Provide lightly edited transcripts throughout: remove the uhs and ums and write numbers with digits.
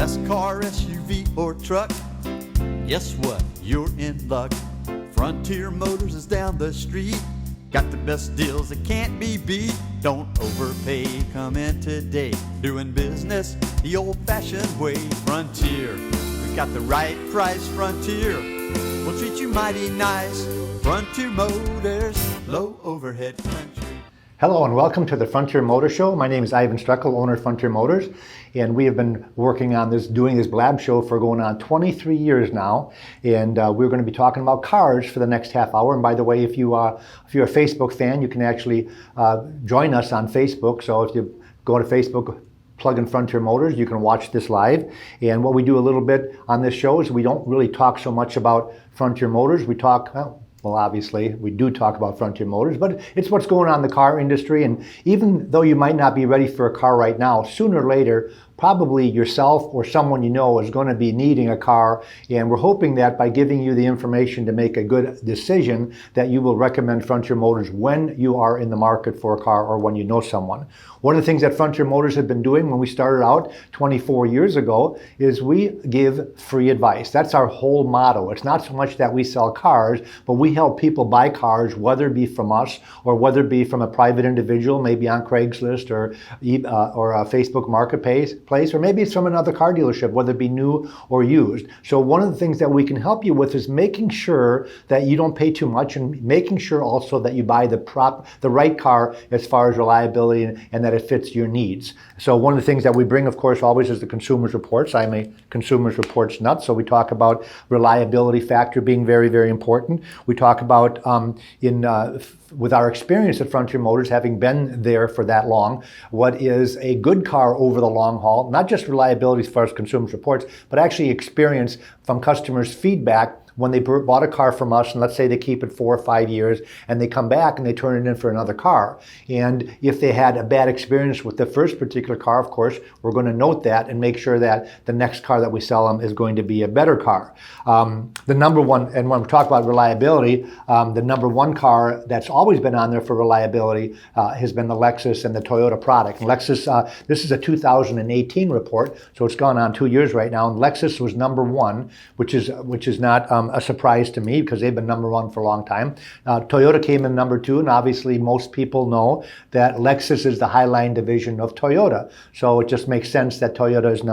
best car, SUV, or truck, guess what? You're in luck. Frontier Motors is down the street. Got the best deals that can't be beat. Don't overpay, come in today. Doing business the old-fashioned way. Frontier, we've got the right price. Frontier, we'll treat you mighty nice. Frontier Motors, low overhead country. Hello and welcome to the Frontier Motor Show. My name is Ivan Streckel, owner of Frontier Motors, and we have been working on this, doing this blab show for going on 23 years now. And we're going to be talking about cars for the next half hour. And by the way, if you're a Facebook fan, you can actually join us on Facebook. So if you go to Facebook, plug in Frontier Motors, you can watch this live. And what we do a little bit on this show is we don't really talk so much about Frontier Motors. We talk, well, obviously, we do talk about Frontier Motors, but it's what's going on in the car industry. And even though you might not be ready for a car right now, sooner or later, probably yourself or someone you know is going to be needing a car. And we're hoping that by giving you the information to make a good decision, that you will recommend Frontier Motors when you are in the market for a car or when you know someone. One of the things that Frontier Motors have been doing when we started out 24 years ago is we give free advice. That's our whole motto. It's not so much that we sell cars, but we help people buy cars, whether it be from us or whether it be from a private individual, maybe on Craigslist or a Facebook marketplace, or maybe it's from another car dealership, whether it be new or used. So one of the things that we can help you with is making sure that you don't pay too much, and making sure also that you buy the right car as far as reliability and that it fits your needs. So one of the things that we bring, of course, always is the Consumer's Reports. I'm a Consumer's Reports nut, so we talk about reliability factor being very, very important. We talk about with our experience at Frontier Motors, having been there for that long, what is a good car over the long haul, not just reliability as far as Consumer's Reports, but actually experience from customers' feedback when they bought a car from us, and let's say they keep it 4 or 5 years, and they come back and they turn it in for another car. And if they had a bad experience with the first particular car, of course, we're going to note that and make sure that the next car that we sell them is going to be a better car. The number one, and when we talk about reliability, the number one car that's always been on there for reliability has been the Lexus and the Toyota product. And Lexus, this is a 2018 report, so it's gone on 2 years right now, and Lexus was number one, which is not a surprise to me because they've been number one for a long time. Toyota came in number two, and obviously most people know that Lexus is the Highline division of Toyota. So it just makes sense that Toyota is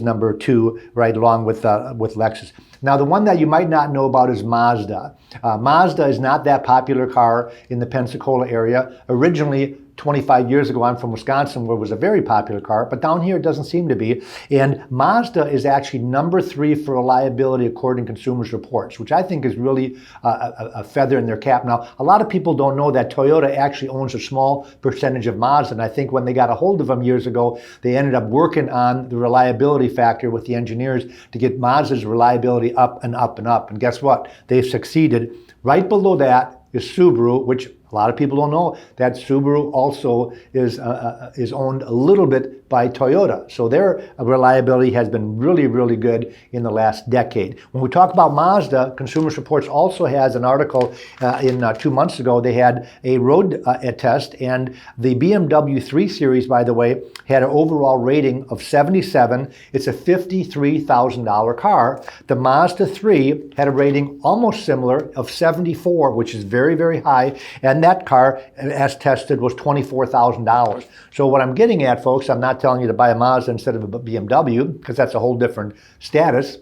number two, right along with Lexus. Now, the one that you might not know about is Mazda. Mazda is not that popular car in the Pensacola area. Originally, 25 years ago, I'm from Wisconsin, where it was a very popular car, but down here it doesn't seem to be. And Mazda is actually number 3 for reliability according to Consumers Reports, which I think is really a feather in their cap. Now, a lot of people don't know that Toyota actually owns a small percentage of Mazda, and I think when they got a hold of them years ago, they ended up working on the reliability factor with the engineers to get Mazda's reliability up and up and up. And guess what? They've succeeded. Right below that is Subaru, which a lot of people don't know that Subaru also is owned a little bit by Toyota. So their reliability has been really, really good in the last decade. When we talk about Mazda, Consumer Reports also has an article in 2 months ago. They had a road test, and the BMW 3 Series, by the way, had an overall rating of 77. It's a $53,000 car. The Mazda 3 had a rating almost similar of 74, which is very, very high. And that car, as tested, was $24,000. So what I'm getting at, folks, I'm not telling you to buy a Mazda instead of a BMW, because that's a whole different status,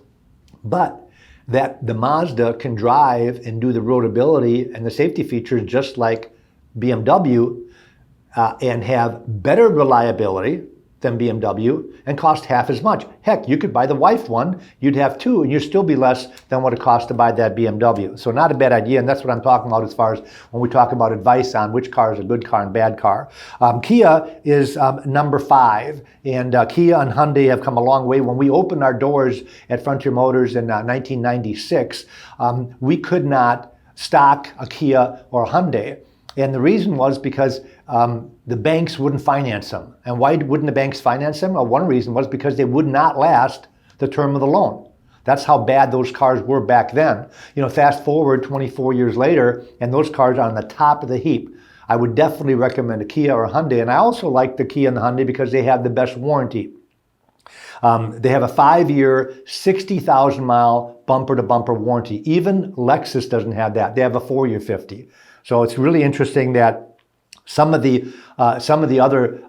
but that the Mazda can drive and do the roadability and the safety features just like BMW and have better reliability than BMW and cost half as much. Heck, you could buy the wife one, you'd have two, and you'd still be less than what it costs to buy that BMW. So not a bad idea, and that's what I'm talking about as far as when we talk about advice on which car is a good car and bad car. Kia is number 5, and Kia and Hyundai have come a long way. When we opened our doors at Frontier Motors in 1996, we could not stock a Kia or a Hyundai. And the reason was because the banks wouldn't finance them. And why wouldn't the banks finance them? Well, one reason was because they would not last the term of the loan. That's how bad those cars were back then. You know, fast forward 24 years later, and those cars are on the top of the heap. I would definitely recommend a Kia or a Hyundai. And I also like the Kia and the Hyundai because they have the best warranty. They have a 5-year, 60,000 mile bumper-to-bumper warranty. Even Lexus doesn't have that. They have a 4-year 50. So it's really interesting that some of the other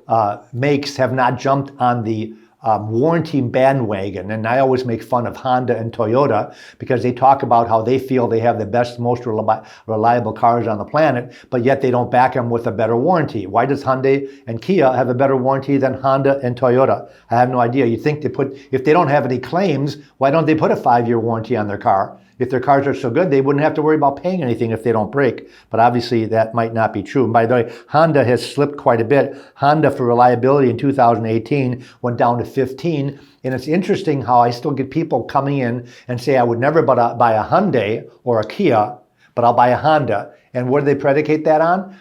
makes have not jumped on the warranty bandwagon. And I always make fun of Honda and Toyota because they talk about how they feel they have the best, most reliable cars on the planet, but yet they don't back them with a better warranty. Why does Hyundai and Kia have a better warranty than Honda and Toyota? I have no idea. You think if they don't have any claims, why don't they put a 5-year warranty on their car? If their cars are so good, they wouldn't have to worry about paying anything if they don't break. But obviously, that might not be true. And by the way, Honda has slipped quite a bit. Honda, for reliability in 2018, went down to 15. And it's interesting how I still get people coming in and say, I would never buy a Hyundai or a Kia, but I'll buy a Honda. And what do they predicate that on?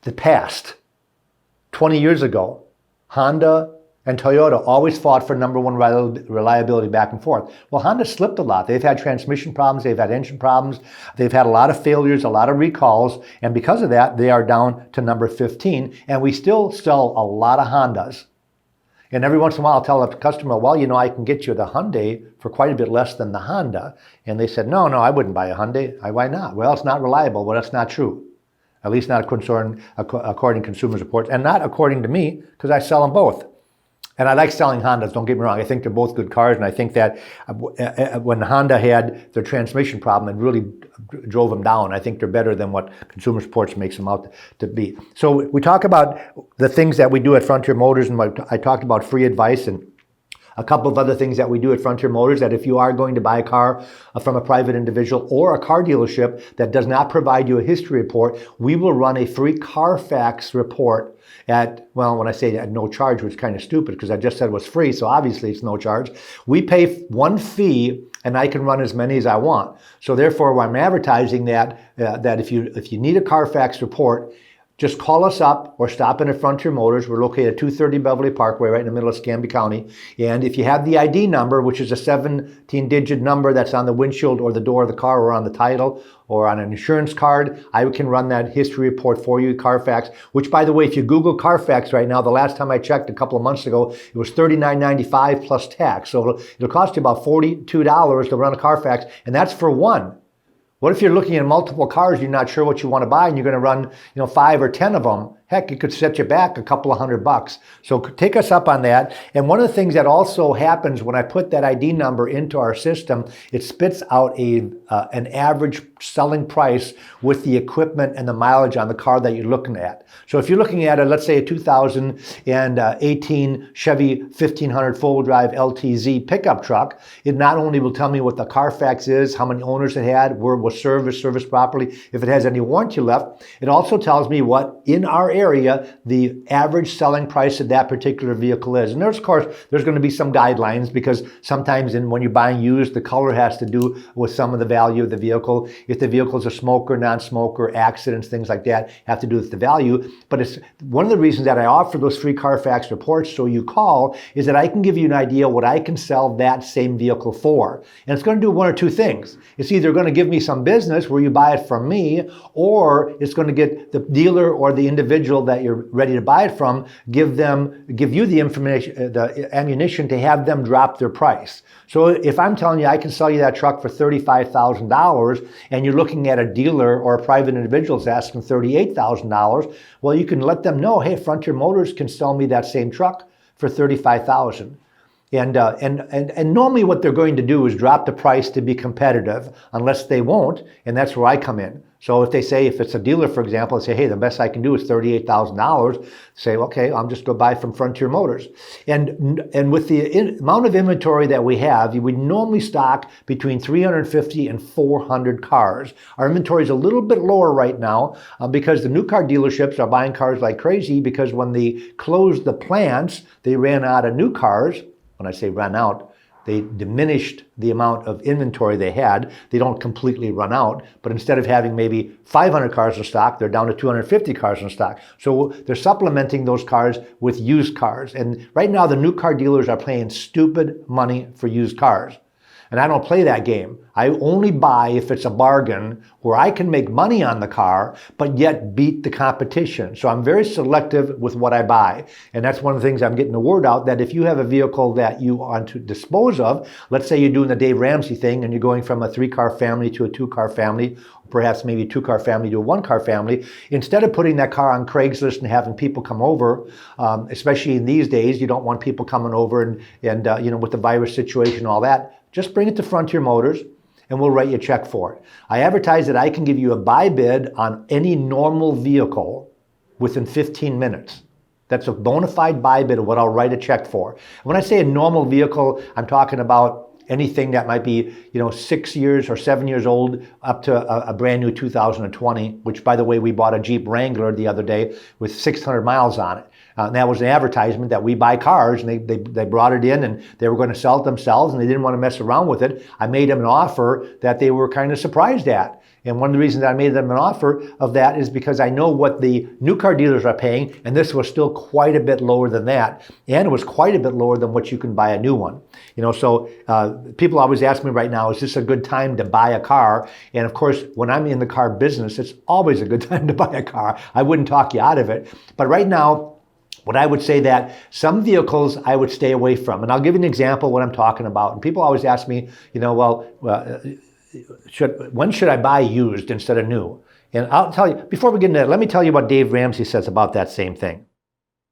The past. 20 years ago, Honda and Toyota always fought for number one reliability back and forth. Well, Honda slipped a lot. They've had transmission problems. They've had engine problems. They've had a lot of failures, a lot of recalls. And because of that, they are down to number 15. And we still sell a lot of Hondas. And every once in a while, I'll tell a customer, well, you know, I can get you the Hyundai for quite a bit less than the Honda. And they said, no, I wouldn't buy a Hyundai. Why not? Well, it's not reliable. Well, that's not true. At least not according to Consumer Reports. And not according to me, because I sell them both. And I like selling Hondas, don't get me wrong. I think they're both good cars, and I think that when Honda had their transmission problem, it really drove them down. I think they're better than what Consumer Reports makes them out to be. So we talk about the things that we do at Frontier Motors, and I talked about free advice and a couple of other things that we do at Frontier Motors, that if you are going to buy a car from a private individual or a car dealership that does not provide you a history report, we will run a free Carfax report at, well, when I say at no charge, which is kind of stupid because I just said it was free, so obviously it's no charge. We pay one fee and I can run as many as I want. So therefore, I'm advertising that if you need a Carfax report, just call us up or stop in at Frontier Motors. We're located at 230 Beverly Parkway, right in the middle of Escambia County. And if you have the ID number, which is a 17-digit number that's on the windshield or the door of the car or on the title or on an insurance card, I can run that history report for you, Carfax, which, by the way, if you Google Carfax right now, the last time I checked a couple of months ago, it was $39.95 plus tax. So it'll cost you about $42 to run a Carfax, and that's for one. What if you're looking at multiple cars, you're not sure what you want to buy, and you're going to run 5 or 10 of them? Heck, it could set you back a couple of $100. So take us up on that. And one of the things that also happens when I put that ID number into our system, it spits out an average selling price with the equipment and the mileage on the car that you're looking at. So if you're looking at let's say a 2018 Chevy 1500 full-wheel drive LTZ pickup truck, it not only will tell me what the Carfax is, how many owners it had, where it was serviced properly, if it has any warranty left, it also tells me what in our area the average selling price of that particular vehicle is. And there's, of course, there's going to be some guidelines because sometimes when you're buying used, the color has to do with some of the value of the vehicle. If the vehicle is a smoker, non-smoker, accidents, things like that have to do with the value. But it's one of the reasons that I offer those free Carfax reports, so you call, is that I can give you an idea what I can sell that same vehicle for. And it's going to do one or two things. It's either going to give me some business where you buy it from me, or it's going to get the dealer or the individual that you're ready to buy it from, give you the information, the ammunition to have them drop their price. So if I'm telling you I can sell you that truck for $35,000 and you're looking at a dealer or a private individual is asking $38,000, well, you can let them know, hey, Frontier Motors can sell me that same truck for $35,000. And normally what they're going to do is drop the price to be competitive, unless they won't, and that's where I come in. So if they say, if it's a dealer, for example, and say, hey, the best I can do is $38,000, say, okay, I'm just going to buy from Frontier Motors. And with the amount of inventory that we have, we normally stock between 350 and 400 cars. Our inventory is a little bit lower right now because the new car dealerships are buying cars like crazy, because when they closed the plants, they ran out of new cars. When I say ran out, they diminished the amount of inventory they had. They don't completely run out, but instead of having maybe 500 cars in stock, they're down to 250 cars in stock. So they're supplementing those cars with used cars. And right now, the new car dealers are paying stupid money for used cars. And I don't play that game. I only buy if it's a bargain where I can make money on the car, but yet beat the competition. So I'm very selective with what I buy. And that's one of the things I'm getting the word out, that if you have a vehicle that you want to dispose of, let's say you're doing the Dave Ramsey thing and you're going from a 3-car family to a 2-car family, perhaps maybe a 2-car family to a 1-car family, instead of putting that car on Craigslist and having people come over, especially in these days, you don't want people coming over and with the virus situation and all that, just bring it to Frontier Motors and we'll write you a check for it. I advertise that I can give you a buy bid on any normal vehicle within 15 minutes. That's a bona fide buy bid of what I'll write a check for. When I say a normal vehicle, I'm talking about anything that might be, 6 years or 7 years old up to a brand new 2020, which, by the way, we bought a Jeep Wrangler the other day with 600 miles on it. And that was an advertisement that we buy cars, and they brought it in and they were going to sell it themselves and they didn't want to mess around with it. I made them an offer that they were kind of surprised at. And one of the reasons I made them an offer of that is because I know what the new car dealers are paying, and this was still quite a bit lower than that, and it was quite a bit lower than what you can buy a new one. So people always ask me right now, is this a good time to buy a car? And of course, when I'm in the car business, it's always a good time to buy a car. I wouldn't talk you out of it. But right now, what I would say that some vehicles I would stay away from. And I'll give you an example of what I'm talking about. And people always ask me, when should I buy used instead of new? And I'll tell you, before we get into that, let me tell you what Dave Ramsey says about that same thing.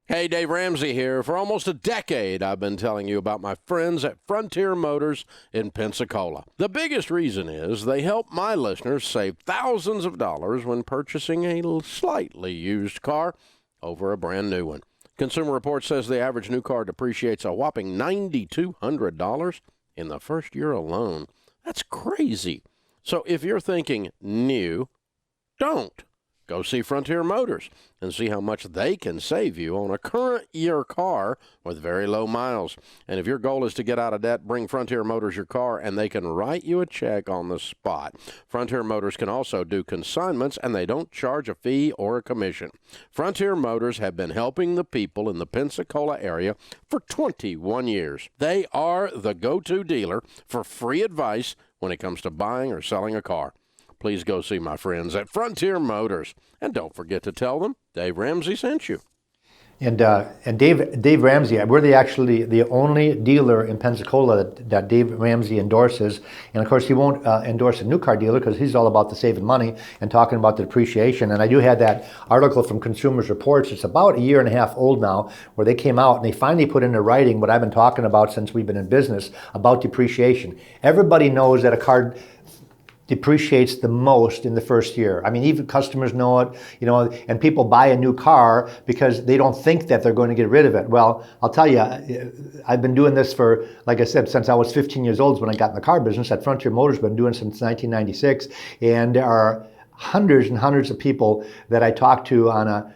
Hey, Dave Ramsey here. For almost a decade, I've been telling you about my friends at Frontier Motors in Pensacola. The biggest reason is they help my listeners save thousands of dollars when purchasing a slightly used car over a brand new one. Consumer Reports says the average new car depreciates a whopping $9,200 in the first year alone. That's crazy. So if you're thinking new, don't. Go see Frontier Motors and see how much they can save you on a current year car with very low miles. And if your goal is to get out of debt, bring Frontier Motors your car and they can write you a check on the spot. Frontier Motors can also do consignments and they don't charge a fee or a commission. Frontier Motors have been helping the people in the Pensacola area for 21 years. They are the go-to dealer for free advice when it comes to buying or selling a car. Please go see my friends at Frontier Motors. And don't forget to tell them Dave Ramsey sent you. And Dave Ramsey, we're the only dealer in Pensacola that Dave Ramsey endorses. And of course, he won't endorse a new car dealer because he's all about the saving money and talking about the depreciation. And I do have that article from Consumer Reports. It's about a year and a half old now, where they came out and they finally put into writing what I've been talking about since we've been in business about depreciation. Everybody knows that a car depreciates the most in the first year. I mean, even customers know it, and people buy a new car because they don't think that they're going to get rid of it. Well, I'll tell you, I've been doing this for, like I said, since I was 15 years old when I got in the car business. At Frontier Motors, been doing it since 1996, and there are hundreds and hundreds of people that I talk to on a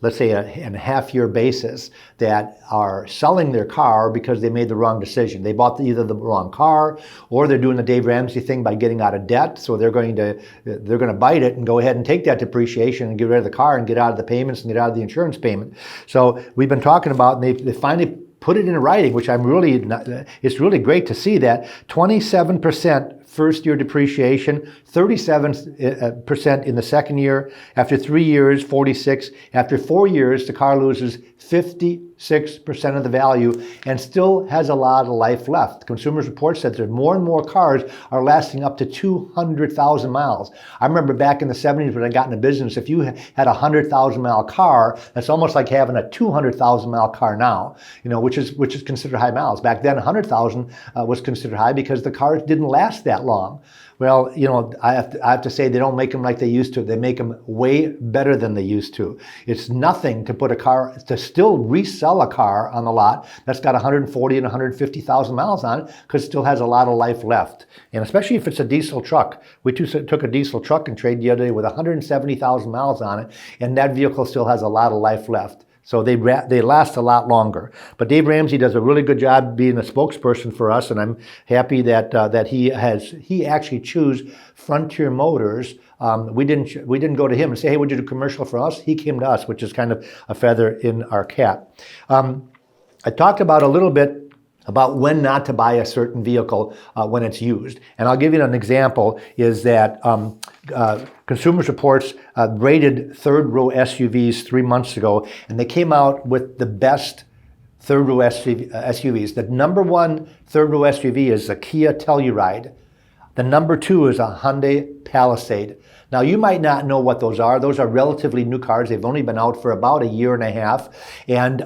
let's say a half-year basis that are selling their car because they made the wrong decision. They bought either the wrong car, or they're doing the Dave Ramsey thing by getting out of debt. So they're going to bite it and go ahead and take that depreciation and get rid of the car and get out of the payments and get out of the insurance payment. So we've been talking about, and they finally put it in writing, which it's really great to see that 27% first year depreciation, 37% in the second year. After 3 years, 46. After 4 years, the car loses 56% of the value and still has a lot of life left. Consumer Reports said that more and more cars are lasting up to 200,000 miles. I remember back in the 70s when I got into business, if you had a 100,000 mile car, that's almost like having a 200,000 mile car now, which is considered high miles. Back then, 100,000 was considered high because the cars didn't last that long. Well, I have to say they don't make them like they used to. They make them way better than they used to. It's nothing to still resell a car on the lot that's got 140 and 150,000 miles on it, because it still has a lot of life left. And especially if it's a diesel truck. We took a diesel truck and traded the other day with 170,000 miles on it, and that vehicle still has a lot of life left. So they last a lot longer. But Dave Ramsey does a really good job being a spokesperson for us, and I'm happy that he actually chose Frontier Motors. We didn't go to him and say, hey, would you do a commercial for us? He came to us, which is kind of a feather in our cap. I talked about a little bit about when not to buy a certain vehicle when it's used. And I'll give you an example, is that Consumer Reports rated third-row SUVs 3 months ago, and they came out with the best third-row SUVs. The number one third-row SUV is a Kia Telluride. The number two is a Hyundai Palisade. Now, you might not know what those are. Those are relatively new cars. They've only been out for about a year and a half. And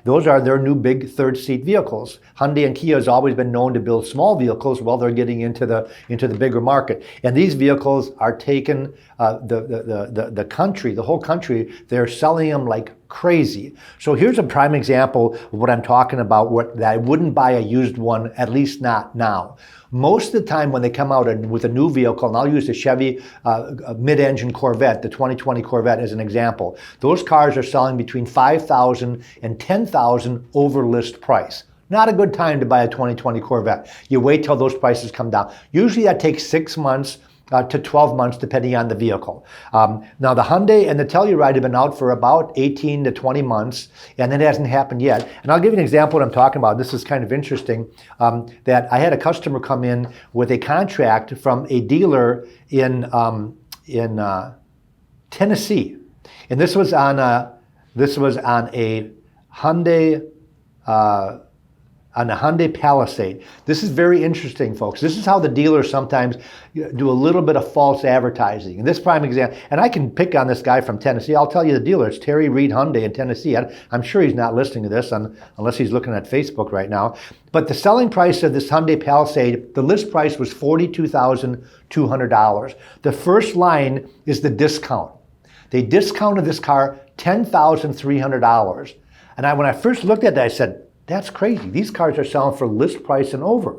those are their new big third-seat vehicles. Hyundai and Kia has always been known to build small vehicles while they're getting into the bigger market. And these vehicles are taking the country, the whole country, they're selling them like crazy. So here's a prime example of what I'm talking about, that I wouldn't buy a used one, at least not now. Most of the time when they come out with a new vehicle, and I'll use the Chevy mid-engine Corvette, the 2020 Corvette as an example, those cars are selling between $5,000 and $10,000 over list price. Not a good time to buy a 2020 Corvette. You wait till those prices come down. Usually that takes 6 months to 12 months, depending on the vehicle. Now, the Hyundai and the Telluride have been out for about 18 to 20 months, and it hasn't happened yet. And I'll give you an example of what I'm talking about. This is kind of interesting, that I had a customer come in with a contract from a dealer in Tennessee, and this was on a Hyundai. On a Hyundai Palisade. This is very interesting, folks. This is how the dealers sometimes do a little bit of false advertising. And this prime example, and I can pick on this guy from Tennessee. I'll tell you the dealer, it's Terry Reed Hyundai in Tennessee. I'm sure he's not listening to this unless he's looking at Facebook right now. But the selling price of this Hyundai Palisade, the list price was $42,200. The first line is the discount. They discounted this car $10,300. And when I first looked at that, I said, that's crazy. These cars are selling for list price and over.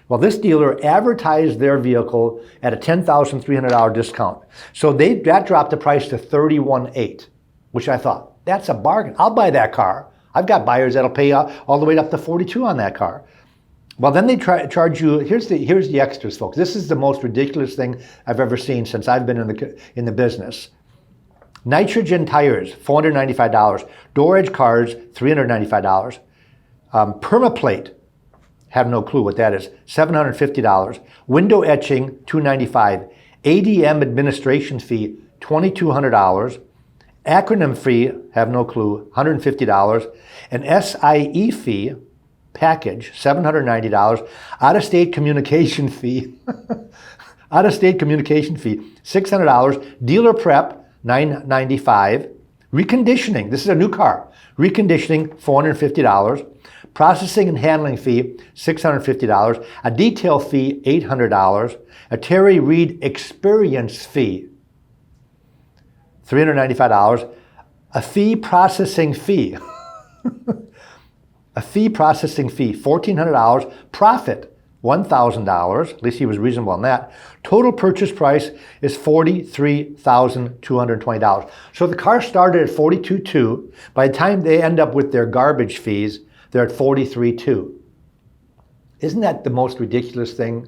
Well, this dealer advertised their vehicle at a $10,300 discount. So that dropped the price to $31,800, which I thought, that's a bargain. I'll buy that car. I've got buyers that'll pay all the way up to $42,000 on that car. Well, then they charge you, here's the extras, folks. This is the most ridiculous thing I've ever seen since I've been in the business. Nitrogen tires, $495. Door edge cars, $395. Permaplate, have no clue what that is, $750. Window etching, $295. ADM administration fee, $2,200. Acronym fee, have no clue, $150. An SIE fee, package, $790. Out-of-state communication fee, $600. Dealer prep, $995. Reconditioning, this is a new car. Reconditioning, $450. Processing and handling fee, $650. A detail fee, $800. A Terry Reed experience fee, $395. A fee processing fee, $1,400. Profit, $1,000. At least he was reasonable on that. Total purchase price is $43,220. So the car started at $42,200. By the time they end up with their garbage fees, they're at $43,200. Isn't that the most ridiculous thing?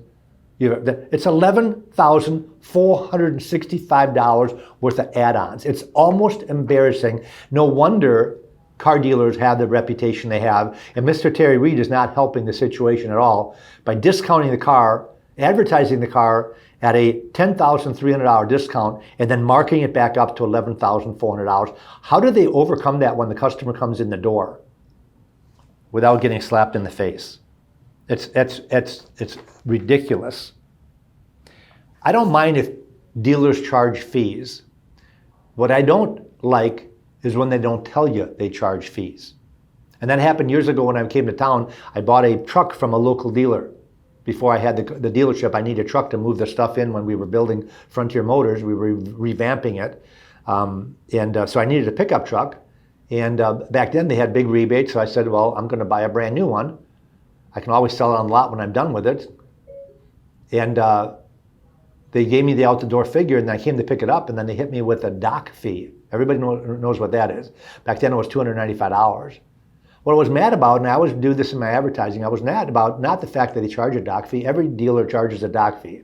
It's $11,465 worth of add-ons. It's almost embarrassing. No wonder car dealers have the reputation they have. And Mr. Terry Reed is not helping the situation at all by discounting the car, advertising the car at a $10,300 discount, and then marking it back up to $11,400. How do they overcome that when the customer comes in the door without getting slapped in the face? It's ridiculous. I don't mind if dealers charge fees. What I don't like is when they don't tell you they charge fees. And that happened years ago when I came to town. I bought a truck from a local dealer. Before I had the dealership, I needed a truck to move the stuff in when we were building Frontier Motors. We were revamping it. So I needed a pickup truck. And back then they had big rebates. So I said, well, I'm going to buy a brand new one. I can always sell it on the lot when I'm done with it. And they gave me the out-the-door figure, and I came to pick it up, and then they hit me with a dock fee. Everybody knows what that is. Back then it was $295. What I was mad about, and I always do this in my advertising, I was mad about not the fact that they charge a dock fee. Every dealer charges a dock fee.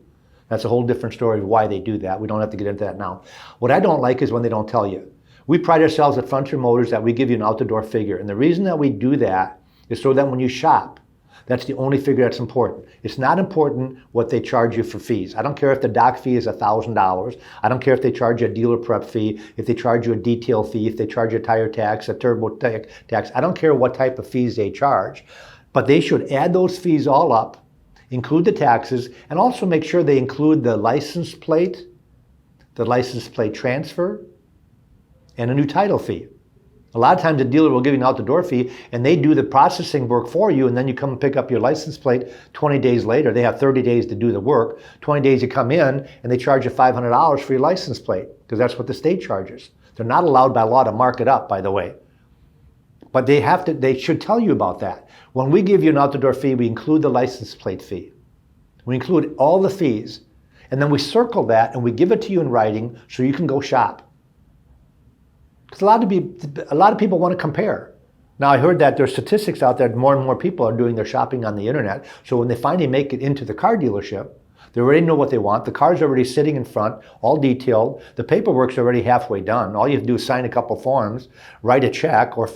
That's a whole different story of why they do that. We don't have to get into that now. What I don't like is when they don't tell you. We pride ourselves at Frontier Motors that we give you an out-the-door figure. And the reason that we do that is so that when you shop, That's the only figure that's important. It's not important what they charge you for fees. I don't care if the dock fee is $1,000. I don't care if they charge you a dealer prep fee, if they charge you a detail fee, if they charge you a tire tax, a turbo tax. I don't care what type of fees they charge. But they should add those fees all up, include the taxes, and also make sure they include the license plate transfer, and a new title fee. A lot of times the dealer will give you an out-the-door fee and they do the processing work for you, and then you come and pick up your license plate 20 days later. They have 30 days to do the work. 20 days you come in and they charge you $500 for your license plate because that's what the state charges. They're not allowed by law to mark it up, by the way. But they should tell you about that. When we give you an out-the-door fee, we include the license plate fee. We include all the fees, and then we circle that and we give it to you in writing so you can go shop. Because a lot of people want to compare. Now, I heard that there's statistics out there that more and more people are doing their shopping on the internet. So when they finally make it into the car dealership, they already know what they want. The car's already sitting in front, all detailed. The paperwork's already halfway done. All you have to do is sign a couple forms, write a check, or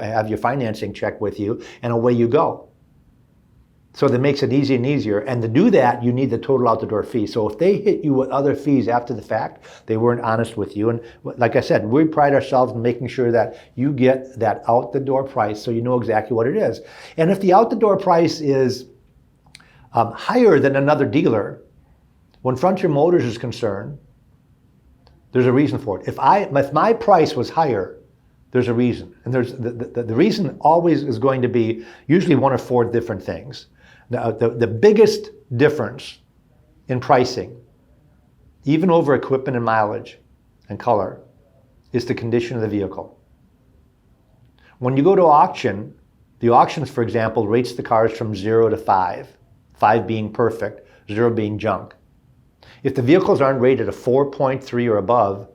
have your financing check with you, and away you go. So that makes it easier and easier. And to do that, you need the total out-the-door fee. So if they hit you with other fees after the fact, they weren't honest with you. And like I said, we pride ourselves in making sure that you get that out-the-door price so you know exactly what it is. And if the out-the-door price is higher than another dealer, when Frontier Motors is concerned, there's a reason for it. If my price was higher, there's a reason. And there's the reason always is going to be usually one or four different things. Now, the biggest difference in pricing, even over equipment and mileage and color, is the condition of the vehicle. When you go to auction, the auctions, for example, rates the cars from 0 to 5, 5 being perfect, 0 being junk. If the vehicles aren't rated a 4.3 or above,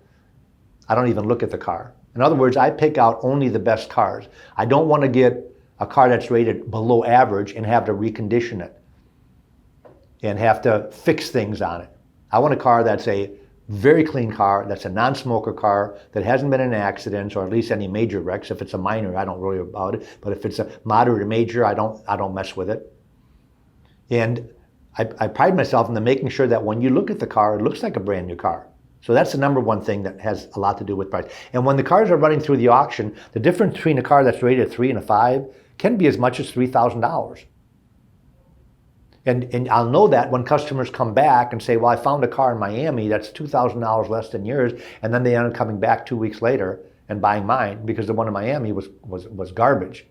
I don't even look at the car. In other words, I pick out only the best cars. I don't want to get a car that's rated below average and have to recondition it and have to fix things on it. I want a car that's a very clean car, that's a non-smoker car, that hasn't been in accidents or at least any major wrecks. If it's a minor, I don't worry about it. But if it's a moderate or major, I don't mess with it. And I pride myself in making sure that when you look at the car, it looks like a brand new car. So that's the number one thing that has a lot to do with price. And when the cars are running through the auction, the difference between a car that's rated a 3 and a 5 can be as much as $3,000. And I'll know that when customers come back and say, well, I found a car in Miami that's $2,000 less than yours, and then they end up coming back 2 weeks later and buying mine because the one in Miami was garbage.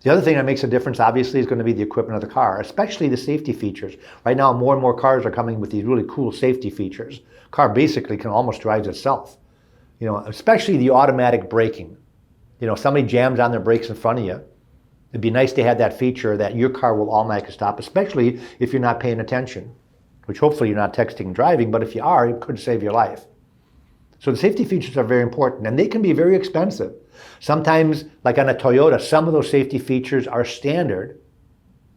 The other thing that makes a difference, obviously, is going to be the equipment of the car, especially the safety features. Right now, more and more cars are coming with these really cool safety features. Car basically can almost drive itself, especially the automatic braking. Somebody jams on their brakes in front of you. It'd be nice to have that feature that your car will automatically stop, especially if you're not paying attention, which hopefully you're not texting and driving, but if you are, it could save your life. So the safety features are very important, and they can be very expensive. Sometimes, like on a Toyota, some of those safety features are standard.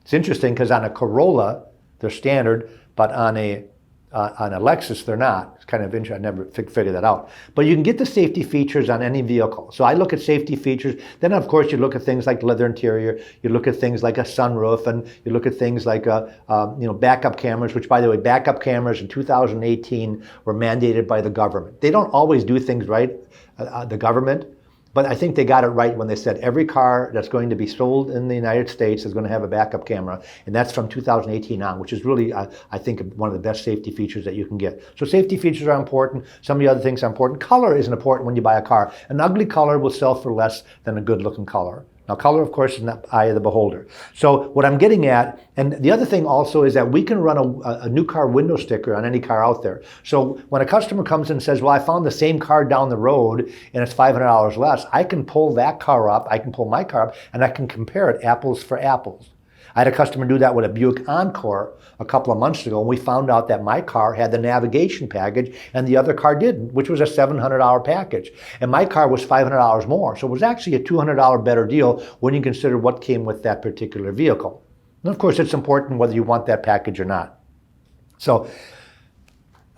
It's interesting because on a Corolla, they're standard, but on a Lexus, they're not. It's kind of interesting. I never figured that out. But you can get the safety features on any vehicle. So I look at safety features. Then, of course, you look at things like leather interior. You look at things like a sunroof, and you look at things like backup cameras. Which, by the way, backup cameras in 2018 were mandated by the government. They don't always do things right, the government. But I think they got it right when they said every car that's going to be sold in the United States is going to have a backup camera. And that's from 2018 on, which is really, I think, one of the best safety features that you can get. So safety features are important. Some of the other things are important. Color isn't important when you buy a car. An ugly color will sell for less than a good-looking color. Now, color, of course, is in the eye of the beholder. So what I'm getting at, and the other thing also is that we can run a new car window sticker on any car out there. So when a customer comes in and says, well, I found the same car down the road and it's $500 less, I can pull that car up, I can pull my car up, and I can compare it apples for apples. I had a customer do that with a Buick Encore a couple of months ago, and we found out that my car had the navigation package and the other car didn't, which was a $700 package. And my car was $500 more. So it was actually a $200 better deal when you consider what came with that particular vehicle. And of course, it's important whether you want that package or not. So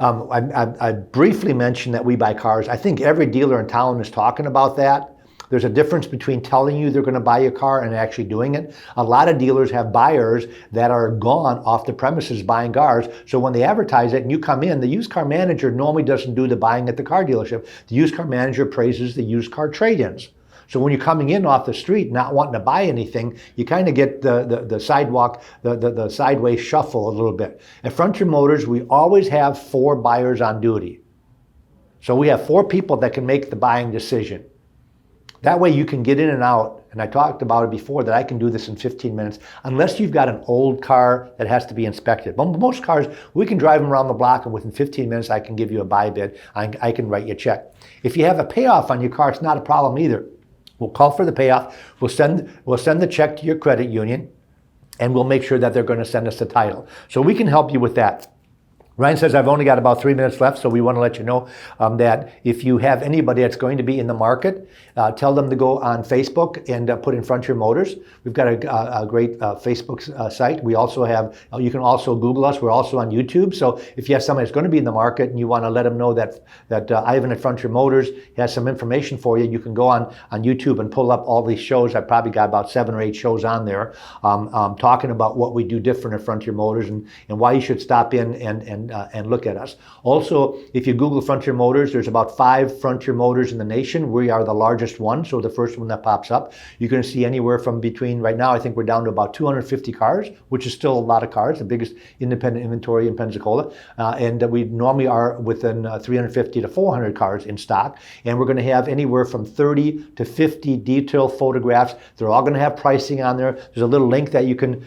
I briefly mentioned that we buy cars. I think every dealer in town is talking about that. There's a difference between telling you they're going to buy your car and actually doing it. A lot of dealers have buyers that are gone off the premises buying cars. So when they advertise it and you come in, the used car manager normally doesn't do the buying at the car dealership. The used car manager praises the used car trade-ins. So when you're coming in off the street not wanting to buy anything, you kind of get the sidewalk, the sideways shuffle a little bit. At Frontier Motors, we always have 4 buyers on duty. So we have 4 people that can make the buying decision. That way you can get in and out, and I talked about it before that I can do this in 15 minutes, unless you've got an old car that has to be inspected. But most cars, we can drive them around the block, and within 15 minutes I can give you a buy bid. I can write you a check. If you have a payoff on your car, it's not a problem either. We'll call for the payoff. We'll send the check to your credit union, and we'll make sure that they're going to send us the title. So we can help you with that. Ryan says, I've only got about 3 minutes left, so we want to let you know that if you have anybody that's going to be in the market, tell them to go on Facebook and put in Frontier Motors. We've got a great Facebook site. We also have, you can also Google us. We're also on YouTube. So if you have somebody that's going to be in the market and you want to let them know that Ivan at Frontier Motors has some information for you, you can go on YouTube and pull up all these shows. I've probably got about 7 or 8 shows on there talking about what we do different at Frontier Motors and why you should stop in and look at us. Also, if you Google Frontier Motors, there's about 5 Frontier Motors in the nation. We are the largest one, so the first one that pops up. You're going to see anywhere from between, right now I think we're down to about 250 cars, which is still a lot of cars, the biggest independent inventory in Pensacola. And we normally are within 350 to 400 cars in stock. And we're going to have anywhere from 30 to 50 detailed photographs. They're all going to have pricing on there. There's a little link that you can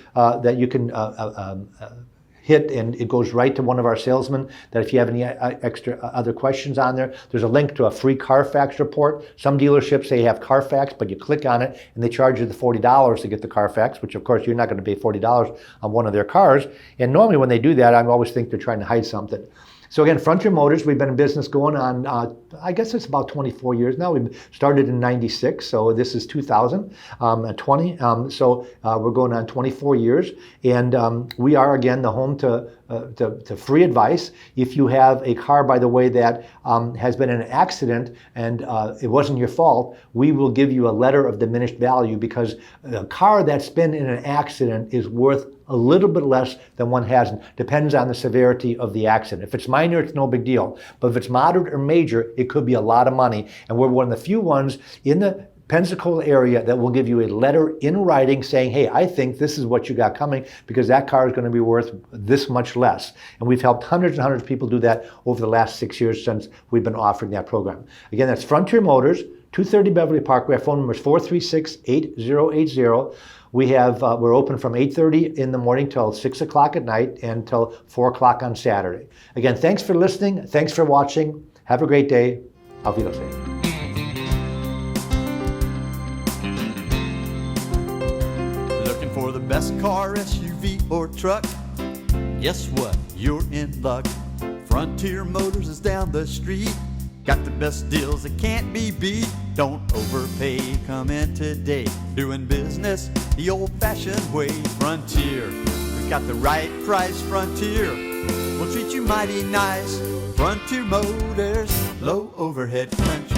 hit, and it goes right to one of our salesmen, that if you have any extra other questions on there, there's a link to a free Carfax report. Some dealerships, they have Carfax, but you click on it and they charge you the $40 to get the Carfax, which of course you're not going to pay $40 on one of their cars. And normally when they do that, I always think they're trying to hide something. So again, Frontier Motors, we've been in business going on, I guess it's about 24 years now. We started in 96, so this is 2020. So we're going on 24 years. And we are, again, the home to free advice. If you have a car, by the way, that has been in an accident and it wasn't your fault, we will give you a letter of diminished value, because a car that's been in an accident is worth a little bit less than one hasn't. Depends on the severity of the accident. If it's minor, it's no big deal. But if it's moderate or major, it could be a lot of money. And we're one of the few ones in the Pensacola area that will give you a letter in writing saying, hey, I think this is what you got coming, because that car is going to be worth this much less. And we've helped hundreds and hundreds of people do that over the last 6 years since we've been offering that program. Again, that's Frontier Motors, 230 Beverly Parkway. Our phone number is 436-8080. We're open from 8:30 in the morning till 6 o'clock at night and till 4 o'clock on Saturday. Again, thanks for listening. Thanks for watching. Have a great day. Auf Wiedersehen. Looking for the best car, SUV, or truck? Guess what? You're in luck. Frontier Motors is down the street. Got the best deals that can't be beat. Don't overpay, come in today. Doing business the old-fashioned way. Frontier, we've got the right price. Frontier, we'll treat you mighty nice. Frontier Motors, low overhead country.